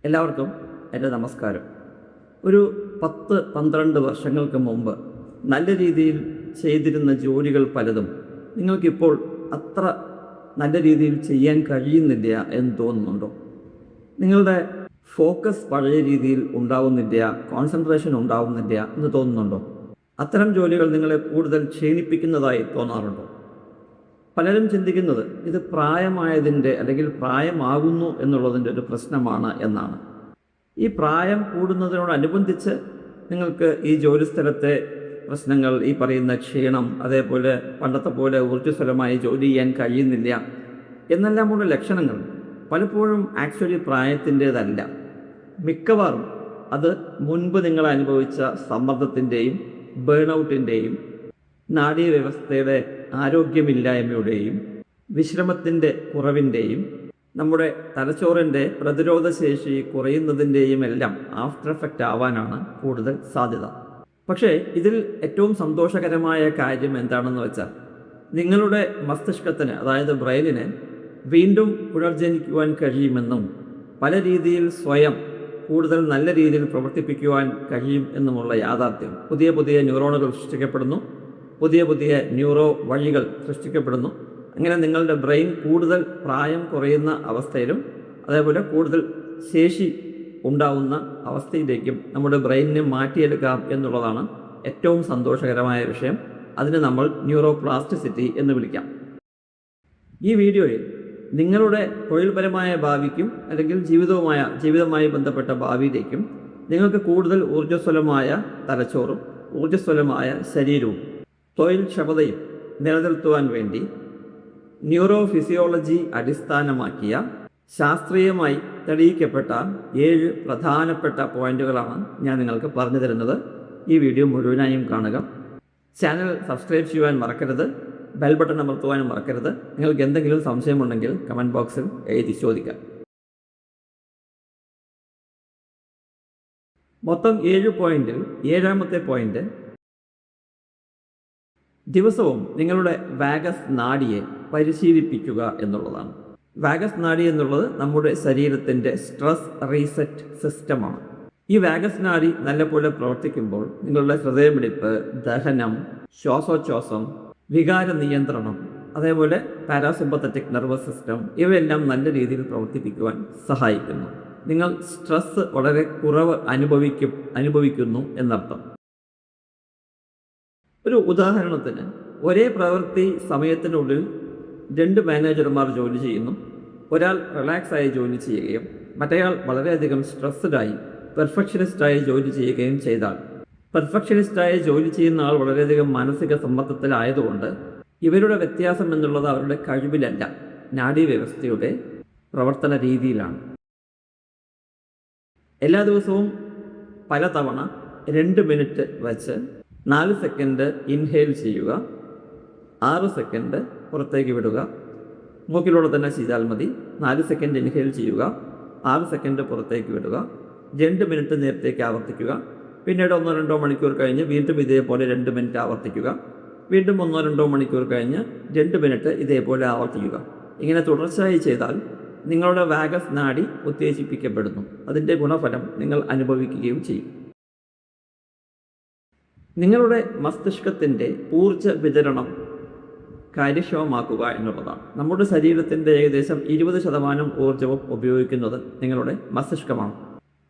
എല്ലാവർക്കും എൻ്റെ നമസ്കാരം. ഒരു 10-12 വർഷങ്ങൾക്ക് മുമ്പ് നല്ല രീതിയിൽ ചെയ്തിരുന്ന ജോലികൾ പലതും നിങ്ങൾക്കിപ്പോൾ അത്ര നല്ല രീതിയിൽ ചെയ്യാൻ കഴിയുന്നില്ല എന്ന് തോന്നുന്നുണ്ടോ? നിങ്ങളുടെ ഫോക്കസ് പഴയ രീതിയിൽ ഉണ്ടാവുന്നില്ല, കോൺസെൻട്രേഷൻ ഉണ്ടാവുന്നില്ല എന്ന് തോന്നുന്നുണ്ടോ? അത്തരം ജോലികൾ നിങ്ങളെ കൂടുതൽ ക്ഷീണിപ്പിക്കുന്നതായി തോന്നാറുണ്ടോ? പലരും ചിന്തിക്കുന്നത് ഇത് പ്രായമായതിൻ്റെ അല്ലെങ്കിൽ പ്രായമാകുന്നു എന്നുള്ളതിൻ്റെ ഒരു പ്രശ്നമാണ് എന്നാണ്. ഈ പ്രായം കൂടുന്നതിനോടനുബന്ധിച്ച് നിങ്ങൾക്ക് ഈ ജോലിസ്ഥലത്തെ പ്രശ്നങ്ങൾ, ഈ പറയുന്ന ക്ഷീണം, അതേപോലെ പണ്ടത്തെ പോലെ ഊർജ്ജസ്വലമായി ജോലി ചെയ്യാൻ കഴിയുന്നില്ല എന്നെല്ലാമുള്ള ലക്ഷണങ്ങൾ പലപ്പോഴും ആക്ച്വലി പ്രായത്തിൻ്റേതല്ല. മിക്കവാറും അത് മുൻപ് നിങ്ങൾ അനുഭവിച്ച സമ്മർദ്ദത്തിൻ്റെയും ബേൺഔട്ടിൻ്റെയും നാഡീവ്യവസ്ഥയുടെ ആരോഗ്യമില്ലായ്മയുടെയും വിശ്രമത്തിൻ്റെ കുറവിൻ്റെയും നമ്മുടെ തലച്ചോറിൻ്റെ പ്രതിരോധശേഷി കുറയുന്നതിൻ്റെയും എല്ലാം ആഫ്റ്റർ എഫക്റ്റ് ആവാനാണ് കൂടുതൽ സാധ്യത. പക്ഷേ ഇതിൽ ഏറ്റവും സന്തോഷകരമായ കാര്യം എന്താണെന്ന് വെച്ചാൽ, നിങ്ങളുടെ മസ്തിഷ്കത്തിന്, അതായത് ബ്രെയിനിന് വീണ്ടും പുനർജനിക്കുവാൻ കഴിയുമെന്നും പല രീതിയിൽ സ്വയം കൂടുതൽ നല്ല രീതിയിൽ പ്രവർത്തിപ്പിക്കുവാൻ കഴിയും എന്നുമുള്ള യാഥാർത്ഥ്യം. പുതിയ പുതിയ ന്യൂറോണുകൾ സൃഷ്ടിക്കപ്പെടുന്നു, പുതിയ പുതിയ ന്യൂറോ വഴികൾ സൃഷ്ടിക്കപ്പെടുന്നു. അങ്ങനെ നിങ്ങളുടെ ബ്രെയിൻ കൂടുതൽ പ്രായം കുറയുന്ന അവസ്ഥയിലും അതേപോലെ കൂടുതൽ ശേഷി ഉണ്ടാവുന്ന അവസ്ഥയിലേക്കും നമ്മുടെ ബ്രെയിനിനെ മാറ്റിയെടുക്കാം എന്നുള്ളതാണ് ഏറ്റവും സന്തോഷകരമായ വിഷയം. അതിന് നമ്മൾ ന്യൂറോപ്ലാസ്റ്റിസിറ്റി എന്ന് വിളിക്കാം. ഈ വീഡിയോയിൽ നിങ്ങളുടെ തൊഴിൽപരമായ ഭാവിക്കും അല്ലെങ്കിൽ ജീവിതവുമായി ബന്ധപ്പെട്ട ഭാവിയിലേക്കും നിങ്ങൾക്ക് കൂടുതൽ ഊർജ്ജസ്വലമായ തലച്ചോറും ഊർജ്ജസ്വലമായ ശരീരവും തൊഴിൽ ക്ഷമതയും നിലനിർത്തുവാൻ വേണ്ടി ന്യൂറോ ഫിസിയോളജി അടിസ്ഥാനമാക്കിയ ശാസ്ത്രീയമായി തെളിയിക്കപ്പെട്ട 7 പ്രധാനപ്പെട്ട പോയിന്റുകളാണ് ഞാൻ നിങ്ങൾക്ക് പറഞ്ഞു തരുന്നത്. ഈ വീഡിയോ മുഴുവനായും കാണുക. ചാനൽ സബ്സ്ക്രൈബ് ചെയ്യുവാൻ മറക്കരുത്, ബെൽ ബട്ടൺ അമർത്തുവാനും മറക്കരുത്. നിങ്ങൾക്ക് എന്തെങ്കിലും സംശയമുണ്ടെങ്കിൽ കമൻറ്റ് ബോക്സിൽ എഴുതി ചോദിക്കാം. മൊത്തം 7 പോയിന്റിൽ 7ാമത്തെ പോയിന്റ്, ദിവസവും നിങ്ങളുടെ വാഗസ് നാഡിയെ പരിശീലിപ്പിക്കുക എന്നുള്ളതാണ്. വാഗസ് നാഡി എന്നുള്ളത് നമ്മുടെ ശരീരത്തിൻ്റെ സ്ട്രെസ് റീസെറ്റ് സിസ്റ്റമാണ്. ഈ വാഗസ് നാഡി നല്ലപോലെ പ്രവർത്തിക്കുമ്പോൾ നിങ്ങളുടെ ഹൃദയമിടിപ്പ്, ദഹനം, ശ്വാസോച്ഛ്വാസം, വികാര നിയന്ത്രണം, അതേപോലെ പാരാസിമ്പത്തറ്റിക് നെർവസ് സിസ്റ്റം ഇവയെല്ലാം നല്ല രീതിയിൽ പ്രവർത്തിപ്പിക്കുവാൻ സഹായിക്കുന്നു. നിങ്ങൾ സ്ട്രെസ് വളരെ കുറവ് അനുഭവിക്കുന്നു എന്നർത്ഥം. ഒരു ഉദാഹരണത്തിന്, ഒരേ പ്രവൃത്തി സമയത്തിനുള്ളിൽ 2 മാനേജർമാർ ജോലി ചെയ്യുന്നു. ഒരാൾ റിലാക്സായി ജോലി ചെയ്യുകയും മറ്റേയാൾ വളരെയധികം സ്ട്രെസ്ഡായി പെർഫെക്ഷനിസ്റ്റായി ജോലി ചെയ്യുകയും ചെയ്താൽ, പെർഫെക്ഷനിസ്റ്റായി ജോലി ചെയ്യുന്ന ആൾ വളരെയധികം മാനസിക സമ്മർദ്ദത്തിലായതുകൊണ്ട് ഇവരുടെ വ്യത്യാസം എന്നുള്ളത് അവരുടെ കഴിവിലല്ല, നാഡീവ്യവസ്ഥയുടെ പ്രവർത്തന രീതിയിലാണ്. എല്ലാ ദിവസവും പലതവണ 2 മിനിറ്റ് വച്ച് 4 സെക്കൻഡ് ഇൻഹെയിൽ ചെയ്യുക, 6 സെക്കൻഡ് പുറത്തേക്ക് വിടുക. മൂക്കിലൂടെ തന്നെ ചെയ്താൽ മതി. 4 സെക്കൻഡ് ഇൻഹെയിൽ ചെയ്യുക, 6 സെക്കൻഡ് പുറത്തേക്ക് വിടുക, 2 മിനിറ്റ് നേരത്തേക്ക് ആവർത്തിക്കുക. പിന്നീട് 1-2 മണിക്കൂർ കഴിഞ്ഞ് വീണ്ടും ഇതേപോലെ 2 മിനിറ്റ് ആവർത്തിക്കുക. വീണ്ടും 1-2 മണിക്കൂർ കഴിഞ്ഞ് 2 മിനിറ്റ് ഇതേപോലെ ആവർത്തിക്കുക. ഇങ്ങനെ തുടർച്ചയായി ചെയ്താൽ നിങ്ങളുടെ വാഗസ് നാഡി ഉത്തേജിപ്പിക്കപ്പെടുന്നു. അതിൻ്റെ ഗുണഫലം നിങ്ങൾ അനുഭവിക്കുകയും ചെയ്യും. നിങ്ങളുടെ മസ്തിഷ്കത്തിൻ്റെ ഊർജ്ജ വിതരണം കാര്യക്ഷമമാക്കുക എന്നുള്ളതാണ്. നമ്മുടെ ശരീരത്തിൻ്റെ ഏകദേശം 20% ഊർജ്ജവും ഉപയോഗിക്കുന്നത് നിങ്ങളുടെ മസ്തിഷ്കമാണ്.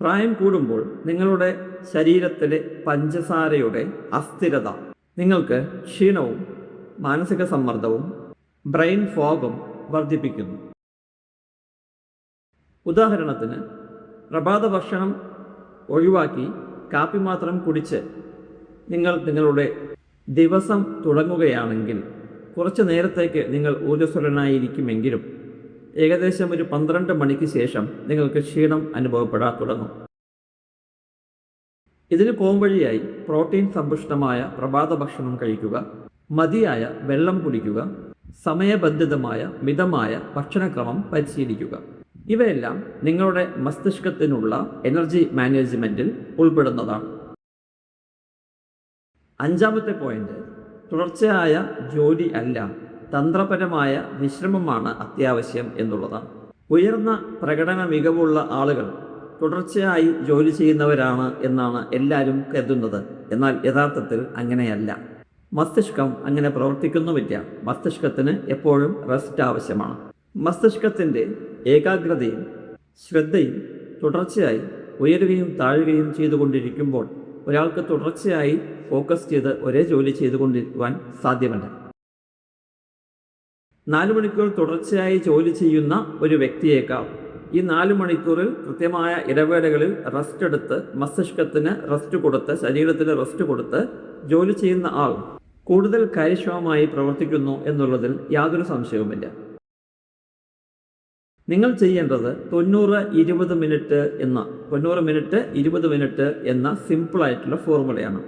പ്രായം കൂടുമ്പോൾ നിങ്ങളുടെ ശരീരത്തിലെ പഞ്ചസാരയുടെ അസ്ഥിരത നിങ്ങൾക്ക് ക്ഷീണവും മാനസിക സമ്മർദ്ദവും ബ്രെയിൻ ഫോഗും വർദ്ധിപ്പിക്കുന്നു. ഉദാഹരണത്തിന്, പ്രഭാത ഭക്ഷണം ഒഴിവാക്കി കാപ്പി മാത്രം കുടിച്ച് നിങ്ങൾ നിങ്ങളുടെ ദിവസം തുടങ്ങുകയാണെങ്കിൽ കുറച്ച് നേരത്തേക്ക് നിങ്ങൾ ഊർജ്ജസ്വലനായിരിക്കുമെങ്കിലും ഏകദേശം ഒരു 12 മണിക്ക് ശേഷം നിങ്ങൾക്ക് ക്ഷീണം അനുഭവപ്പെടാൻ തുടങ്ങും. ഇതിന് പോംവഴിയായി പ്രോട്ടീൻ സമ്പുഷ്ടമായ പ്രഭാത ഭക്ഷണം കഴിക്കുക, മതിയായ വെള്ളം കുടിക്കുക, സമയബന്ധിതമായ മിതമായ ഭക്ഷണക്രമം പരിശീലിക്കുക. ഇവയെല്ലാം നിങ്ങളുടെ മസ്തിഷ്കത്തിനുള്ള എനർജി മാനേജ്മെൻറ്റിൽ ഉൾപ്പെടുന്നതാണ്. 5ാമത്തെ പോയിന്റ്, തുടർച്ചയായ ജോലി അല്ല, തന്ത്രപരമായ വിശ്രമമാണ് അത്യാവശ്യം എന്നുള്ളതാണ്. ഉയർന്ന പ്രകടന മികവുള്ള ആളുകൾ തുടർച്ചയായി ജോലി ചെയ്യുന്നവരാണ് എന്നാണ് എല്ലാവരും കരുതുന്നത്. എന്നാൽ യഥാർത്ഥത്തിൽ അങ്ങനെയല്ല. മസ്തിഷ്കം അങ്ങനെ പ്രവർത്തിക്കുന്നുമില്ല. മസ്തിഷ്കത്തിന് എപ്പോഴും റെസ്റ്റ് ആവശ്യമാണ്. മസ്തിഷ്കത്തിൻ്റെ ഏകാഗ്രതയും ശ്രദ്ധയും തുടർച്ചയായി ഉയരുകയും താഴുകയും ചെയ്തുകൊണ്ടിരിക്കുമ്പോൾ ഒരാൾക്ക് തുടർച്ചയായി ഫോക്കസ് ചെയ്ത് ഒരേ ജോലി ചെയ്തുകൊണ്ടിരിക്കുവാൻ സാധ്യമല്ല. 4 മണിക്കൂർ തുടർച്ചയായി ജോലി ചെയ്യുന്ന ഒരു വ്യക്തിയേക്കാൾ ഈ 4 മണിക്കൂറിൽ കൃത്യമായ ഇടവേളകളിൽ റെസ്റ്റ് എടുത്ത് മസ്തിഷ്കത്തിന് റെസ്റ്റ് കൊടുത്ത് ശരീരത്തിന് റെസ്റ്റ് കൊടുത്ത് ജോലി ചെയ്യുന്ന ആൾ കൂടുതൽ കാര്യക്ഷമമായി പ്രവർത്തിക്കുന്നു എന്നുള്ളതിൽ യാതൊരു സംശയവുമില്ല. നിങ്ങൾ ചെയ്യേണ്ടത് 90-20 മിനിറ്റ് 20 മിനിറ്റ് എന്ന സിമ്പിളായിട്ടുള്ള ഫോർമുലയാണ്.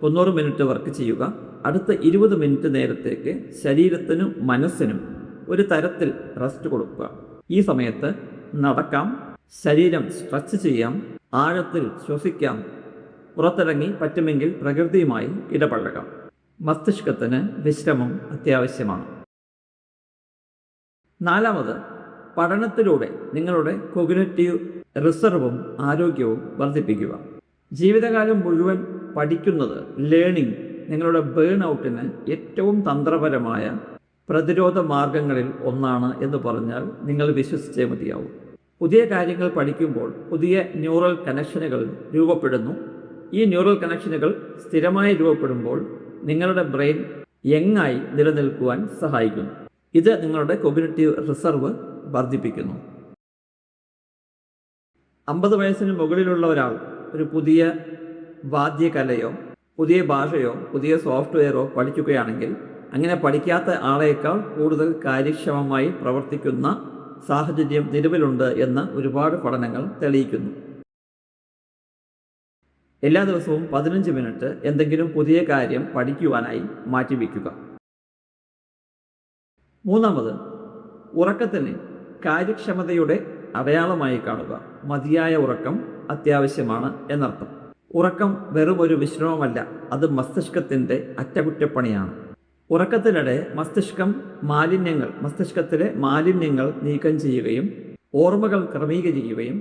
90 മിനിറ്റ് വർക്ക് ചെയ്യുക. അടുത്ത 20 മിനിറ്റ് നേരത്തേക്ക് ശരീരത്തിനും മനസ്സിനും ഒരു തരത്തിൽ റെസ്റ്റ് കൊടുക്കുക. ഈ സമയത്ത് നടക്കാം, ശരീരം സ്ട്രെച്ച് ചെയ്യാം, ആഴത്തിൽ ശ്വസിക്കാം, പുറത്തിറങ്ങി പറ്റുമെങ്കിൽ പ്രകൃതിയുമായി ഇടപഴകാം. മസ്തിഷ്കത്തിന് വിശ്രമം അത്യാവശ്യമാണ്. 4, പഠനത്തിലൂടെ നിങ്ങളുടെ കോഗ്നിറ്റീവ് റിസർവും ആരോഗ്യവും വർദ്ധിപ്പിക്കുക. ജീവിതകാലം മുഴുവൻ പഠിക്കുന്നത്, ലേണിംഗ് നിങ്ങളുടെ ബേൺ ഔട്ടിന് ഏറ്റവും തന്ത്രപരമായ പ്രതിരോധ മാർഗങ്ങളിൽ ഒന്നാണ് എന്ന് പറഞ്ഞാൽ നിങ്ങൾ വിശ്വസിച്ചേ മതിയാവും. പുതിയ കാര്യങ്ങൾ പഠിക്കുമ്പോൾ പുതിയ ന്യൂറൽ കണക്ഷനുകൾ രൂപപ്പെടുന്നു. ഈ ന്യൂറൽ കണക്ഷനുകൾ സ്ഥിരമായി രൂപപ്പെടുമ്പോൾ നിങ്ങളുടെ ബ്രെയിൻ യങ്ങായി നിലനിൽക്കുവാൻ സഹായിക്കുന്നു. ഇത് നിങ്ങളുടെ കോഗ്നിറ്റീവ് റിസർവ് വർദ്ധിപ്പിക്കുന്നു. 50 വയസ്സിന് മുകളിലുള്ള ഒരാൾ ഒരു പുതിയ വാദ്യകലയോ പുതിയ ഭാഷയോ പുതിയ സോഫ്റ്റ്വെയറോ പഠിക്കുകയാണെങ്കിൽ അങ്ങനെ പഠിക്കാത്ത ആളേക്കാൾ കൂടുതൽ കാര്യക്ഷമമായി പ്രവർത്തിക്കുന്ന സാഹചര്യം നിലവിലുണ്ട് എന്ന് ഒരുപാട് പഠനങ്ങൾ തെളിയിക്കുന്നു. എല്ലാ ദിവസവും 15 മിനിറ്റ് എന്തെങ്കിലും പുതിയ കാര്യം പഠിക്കുവാനായി മാറ്റിവെക്കുക. 3, ഉറക്കത്തിന് കാര്യക്ഷമതയുടെ അടയാളമായി കാണുക. മതിയായ ഉറക്കം അത്യാവശ്യമാണ് എന്നർത്ഥം. ഉറക്കം വെറും ഒരു വിശ്രമമല്ല, അത് മസ്തിഷ്കത്തിൻ്റെ അറ്റകുറ്റപ്പണിയാണ്. ഉറക്കത്തിനിടെ മസ്തിഷ്കത്തിലെ മാലിന്യങ്ങൾ നീക്കം ചെയ്യുകയും ഓർമ്മകൾ ക്രമീകരിക്കുകയും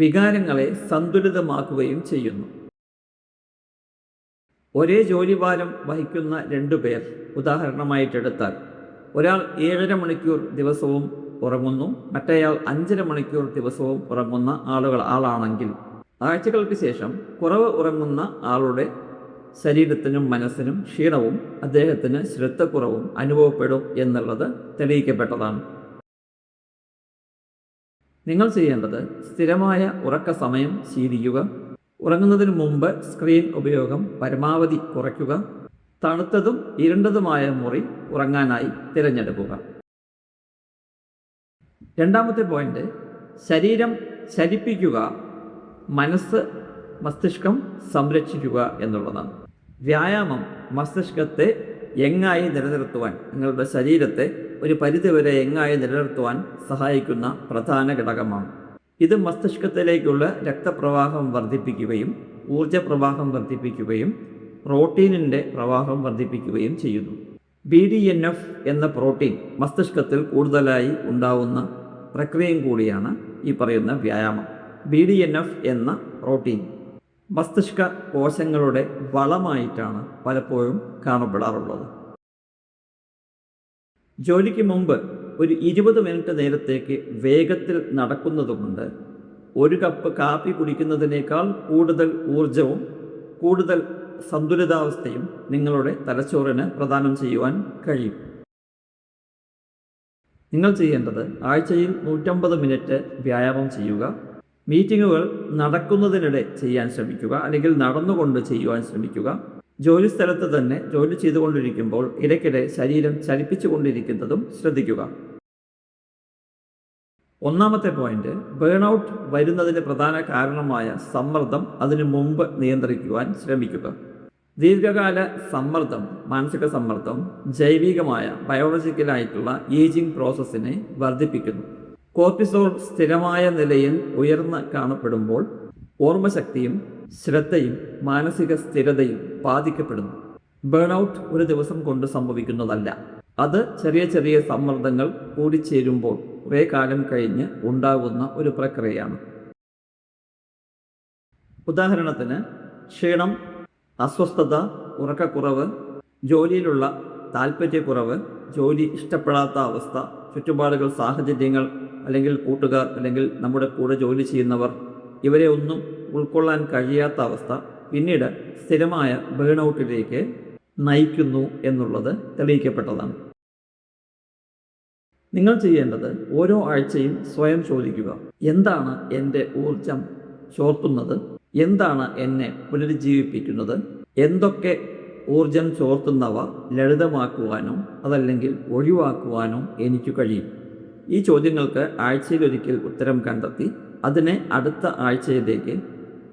വികാരങ്ങളെ സന്തുലിതമാക്കുകയും ചെയ്യുന്നു. ഒരേ ജോലിഭാരം വഹിക്കുന്ന 2 പേർ ഉദാഹരണമായിട്ടെടുത്താൽ ഒരാൾ 7.5 മണിക്കൂർ ദിവസവും ഉറങ്ങുന്നു, മറ്റേയാൾ 5.5 മണിക്കൂർ ദിവസവും ഉറങ്ങുന്ന ആളാണെങ്കിൽ ആഴ്ചകൾക്ക് ശേഷം കുറവ് ഉറങ്ങുന്ന ആളുടെ ശരീരത്തിനും മനസ്സിനും ക്ഷീണവും അദ്ദേഹത്തിന് ശ്രദ്ധക്കുറവും അനുഭവപ്പെടും എന്നുള്ളത് തെളിയിക്കപ്പെട്ടതാണ്. നിങ്ങൾ ചെയ്യേണ്ടത് സ്ഥിരമായ ഉറക്ക സമയം ശീലിക്കുക. ഉറങ്ങുന്നതിന് മുമ്പ് സ്ക്രീൻ ഉപയോഗം പരമാവധി കുറയ്ക്കുക. തണുത്തതും ഇരുണ്ടതുമായ മുറി ഉറങ്ങാനായി തിരഞ്ഞെടുക്കുക. 2ാമത്തെ പോയിന്റ്, ശരീരം ചലിപ്പിക്കുക, മസ്തിഷ്കം സംരക്ഷിക്കുക എന്നുള്ളതാണ്. വ്യായാമം മസ്തിഷ്കത്തെ യങ്ങായി നിലനിർത്തുവാൻ, നിങ്ങളുടെ ശരീരത്തെ ഒരു പരിധിവരെ യങ്ങായി നിലനിർത്തുവാൻ സഹായിക്കുന്ന പ്രധാന ഘടകമാണ്. ഇത് മസ്തിഷ്കത്തിലേക്കുള്ള രക്തപ്രവാഹം വർദ്ധിപ്പിക്കുകയും ഊർജപ്രവാഹം വർദ്ധിപ്പിക്കുകയും പ്രോട്ടീനിൻ്റെ പ്രവാഹം വർദ്ധിപ്പിക്കുകയും ചെയ്യുന്നു. BDNF എന്ന പ്രോട്ടീൻ മസ്തിഷ്കത്തിൽ കൂടുതലായി ഉണ്ടാവുന്ന പ്രക്രിയയും കൂടിയാണ് ഈ പറയുന്ന വ്യായാമം. BDNF എന്ന പ്രോട്ടീൻ മസ്തിഷ്ക കോശങ്ങളുടെ വളമായിട്ടാണ് പലപ്പോഴും കാണപ്പെടാറുള്ളത്. ജോലിക്ക് മുമ്പ് ഒരു 20 മിനിറ്റ് നേരത്തേക്ക് വേഗത്തിൽ നടക്കുന്നതുകൊണ്ട് 1 കപ്പ് കാപ്പി കുടിക്കുന്നതിനേക്കാൾ കൂടുതൽ ഊർജവും കൂടുതൽ സന്തുലിതാവസ്ഥയും നിങ്ങളുടെ തലച്ചോറിന് പ്രദാനം ചെയ്യുവാൻ കഴിയും. നിങ്ങൾ ചെയ്യേണ്ടത് ആഴ്ചയിൽ 150 മിനിറ്റ് വ്യായാമം ചെയ്യുക. മീറ്റിങ്ങുകൾ നടക്കുന്നതിനിടെ ചെയ്യാൻ ശ്രമിക്കുക, അല്ലെങ്കിൽ നടന്നുകൊണ്ട് ചെയ്യുവാൻ ശ്രമിക്കുക. ജോലിസ്ഥലത്ത് തന്നെ ജോലി ചെയ്തുകൊണ്ടിരിക്കുമ്പോൾ ഇടയ്ക്കിടെ ശരീരം ചലിപ്പിച്ചുകൊണ്ടിരിക്കുന്നതും ശ്രദ്ധിക്കുക. 1ാമത്തെ പോയിന്റ്, ബേൺ ഔട്ട് വരുന്നതിന് പ്രധാന കാരണമായ സമ്മർദ്ദം അതിനു മുമ്പ് നിയന്ത്രിക്കുവാൻ ശ്രമിക്കുക. ദീർഘകാല സമ്മർദ്ദം, മാനസിക സമ്മർദ്ദം ജൈവികമായ ബയോളജിക്കലായിട്ടുള്ള ഏജിംഗ് പ്രോസസ്സിനെ വർദ്ധിപ്പിക്കുന്നു. കോർട്ടിസോൾ സ്ഥിരമായ നിലയിൽ ഉയർന്ന് കാണപ്പെടുമ്പോൾ ഓർമ്മശക്തിയും ശ്രദ്ധയും മാനസിക സ്ഥിരതയും ബാധിക്കപ്പെടുന്നു. ബേൺ ഔട്ട് ഒരു ദിവസം കൊണ്ട് സംഭവിക്കുന്നതല്ല. അത് ചെറിയ ചെറിയ സമ്മർദ്ദങ്ങൾ കൂടിച്ചേരുമ്പോൾ കുറേ കാലം കഴിഞ്ഞ് ഉണ്ടാകുന്ന ഒരു പ്രക്രിയയാണ്. ഉദാഹരണത്തിന് ക്ഷീണം, അസ്വസ്ഥത, ഉറക്കക്കുറവ്, ജോലിയിലുള്ള താല്പര്യക്കുറവ്, ജോലി ഇഷ്ടപ്പെടാത്ത അവസ്ഥ, ചുറ്റുപാടുകൾ, സാഹചര്യങ്ങൾ, അല്ലെങ്കിൽ കൂട്ടുകാർ, അല്ലെങ്കിൽ നമ്മുടെ കൂടെ ജോലി ചെയ്യുന്നവർ, ഇവരെ ഒന്നും ഉൾക്കൊള്ളാൻ കഴിയാത്ത അവസ്ഥ പിന്നീട് സ്ഥിരമായ ബേൺ ഔട്ടിലേക്ക് നയിക്കുന്നു എന്നുള്ളത് തെളിയിക്കപ്പെട്ടതാണ്. നിങ്ങൾ ചെയ്യേണ്ടത് ഓരോ ആഴ്ചയും സ്വയം ചോദിക്കുക, എന്താണ് എൻ്റെ ഊർജം ചോർത്തുന്നത്, എന്താണ് എന്നെ പുനരുജ്ജീവിപ്പിക്കുന്നത്, എന്തൊക്കെ ഊർജം ചോർത്തുന്നവ ലളിതമാക്കുവാനോ അതല്ലെങ്കിൽ ഒഴിവാക്കുവാനോ എനിക്ക് കഴിയും. ഈ ചോദ്യങ്ങൾക്ക് ആഴ്ചയിലൊരിക്കൽ ഉത്തരം കണ്ടെത്തി അതിനെ അടുത്ത ആഴ്ചയിലേക്ക്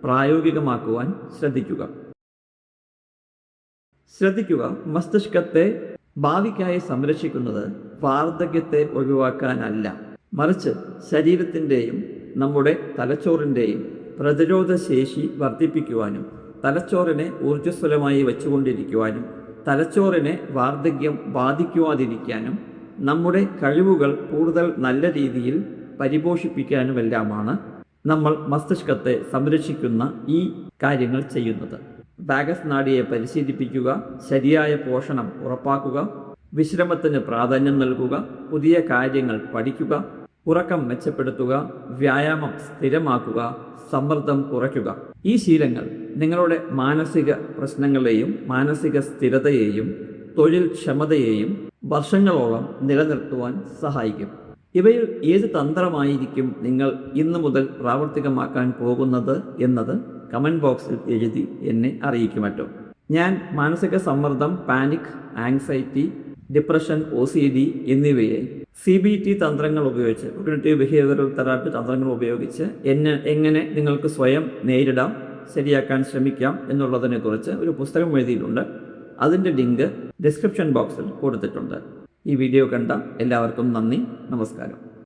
പ്രായോഗികമാക്കുവാൻ ശ്രദ്ധിക്കുക. മസ്തിഷ്കത്തെ ഭാവിക്കായി സംരക്ഷിക്കുന്നത് വാർദ്ധക്യത്തെ ഒഴിവാക്കാനല്ല, മറിച്ച് ശരീരത്തിൻ്റെയും നമ്മുടെ തലച്ചോറിൻ്റെയും പ്രതിരോധ ശേഷി വർദ്ധിപ്പിക്കുവാനും തലച്ചോറിനെ ഊർജ്ജസ്വലമായി വെച്ചുകൊണ്ടിരിക്കുവാനും തലച്ചോറിനെ വാർദ്ധക്യം ബാധിക്കുവാതിരിക്കാനും നമ്മുടെ കഴിവുകൾ കൂടുതൽ നല്ല രീതിയിൽ പരിപോഷിപ്പിക്കാനുമെല്ലാമാണ് നമ്മൾ മസ്തിഷ്കത്തെ സംരക്ഷിക്കുന്ന ഈ കാര്യങ്ങൾ ചെയ്യുന്നത്. വാഗസ് നാഡിയെ പരിശീലിപ്പിക്കുക, ശരിയായ പോഷണം ഉറപ്പാക്കുക, വിശ്രമത്തിന് പ്രാധാന്യം നൽകുക, പുതിയ കാര്യങ്ങൾ പഠിക്കുക, ഉറക്കം മെച്ചപ്പെടുത്തുക, വ്യായാമം സ്ഥിരമാക്കുക, സമ്മർദ്ദം കുറയ്ക്കുക. ഈ ശീലങ്ങൾ നിങ്ങളുടെ മാനസിക പ്രശ്നങ്ങളെയും മാനസിക സ്ഥിരതയെയും തൊഴിൽ ക്ഷമതയെയും വർഷങ്ങളോളം നിലനിർത്തുവാൻ സഹായിക്കും. ഇവയിൽ ഏത് തന്ത്രമായിരിക്കും നിങ്ങൾ ഇന്നു മുതൽ പ്രാവർത്തികമാക്കാൻ പോകുന്നത് എന്നത് കമൻറ്റ് ബോക്സിൽ എഴുതി എന്നെ അറിയിക്കുമല്ലോ. ഞാൻ മാനസിക സമ്മർദ്ദം, പാനിക്, ആങ്സൈറ്റി, ഡിപ്രഷൻ, OCD എന്നിവയെ CBT തന്ത്രങ്ങൾ ഉപയോഗിച്ച്, കോഗ്നിറ്റീവ് ബിഹേവിയറൽ തെറാപ്പി തന്ത്രങ്ങൾ ഉപയോഗിച്ച് എങ്ങനെ നിങ്ങൾക്ക് സ്വയം നേരിടാം, ശരിയാക്കാൻ ശ്രമിക്കാം എന്നുള്ളതിനെക്കുറിച്ച് ഒരു പുസ്തകം എഴുതിയിട്ടുണ്ട്. അതിൻ്റെ ലിങ്ക് ഡിസ്ക്രിപ്ഷൻ ബോക്സിൽ കൊടുത്തിട്ടുണ്ട്. ഈ വീഡിയോ കണ്ട എല്ലാവർക്കും നന്ദി, നമസ്കാരം.